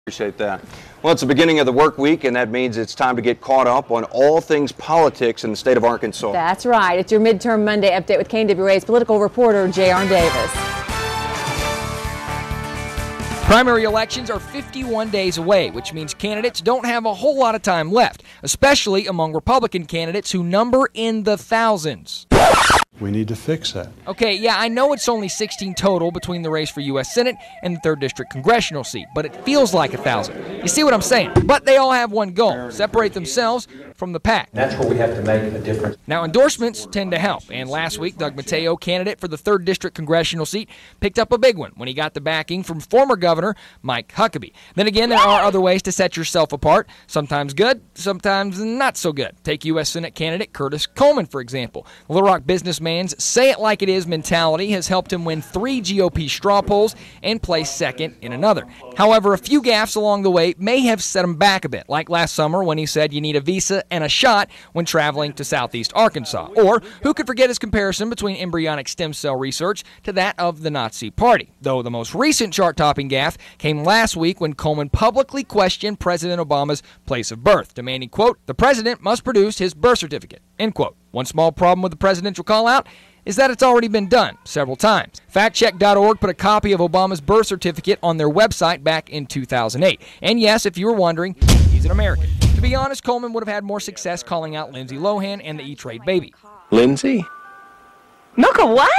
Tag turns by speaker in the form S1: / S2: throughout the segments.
S1: Appreciate that. Well, it's the beginning of the work week, and that means it's time to get caught up on all things politics in the state of Arkansas.
S2: That's right. It's your Midterm Monday update with KNWA's political reporter, J.R. Davis.
S3: Primary elections are 51 days away, which means candidates don't have a whole lot of time left, especially among Republican candidates who number in the thousands.
S4: We need to fix that.
S3: Okay, yeah, I know it's only 16 total between the race for U.S. Senate and the 3rd District Congressional seat, but it feels like 1,000. You see what I'm saying? But they all have one goal: separate themselves from the pack.
S5: That's where we have to make a difference.
S3: Now, endorsements tend to help, and last week, Doug Matayo, candidate for the 3rd District Congressional seat, picked up a big one when he got the backing from former Governor Mike Huckabee. Then again, there are other ways to set yourself apart, sometimes good, sometimes not so good. Take U.S. Senate candidate Curtis Coleman, for example. The Little Rock businessman's say-it-like-it-is mentality has helped him win 3 GOP straw polls and place second in another. However, a few gaffes along the way may have set him back a bit, like last summer when he said you need a visa and a shot when traveling to southeast Arkansas. Or who could forget his comparison between embryonic stem cell research to that of the Nazi Party? Though the most recent chart-topping gaffe came last week when Coleman publicly questioned President Obama's place of birth, demanding, quote, "The president must produce his birth certificate," end quote. One small problem with the presidential call-out is that it's already been done several times. Factcheck.org put a copy of Obama's birth certificate on their website back in 2008. And yes, if you were wondering, he's an American. To be honest, Coleman would have had more success calling out Lindsay Lohan and the E-Trade baby.
S1: Lindsay?
S2: Look at what?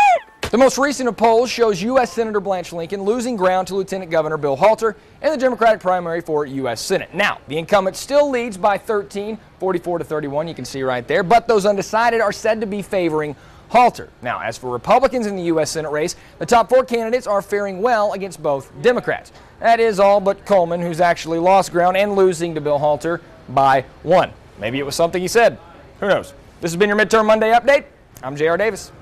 S3: The most recent of polls shows U.S. Senator Blanche Lincoln losing ground to Lieutenant Governor Bill Halter in the Democratic primary for U.S. Senate. Now, the incumbent still leads by 13, 44-31, you can see right there, but those undecided are said to be favoring Halter. Now, as for Republicans in the U.S. Senate race, the top 4 candidates are faring well against both Democrats. That is all but Coleman, who's actually lost ground and losing to Bill Halter by 1. Maybe it was something he said. Who knows? This has been your Midterm Monday update. I'm J.R. Davis.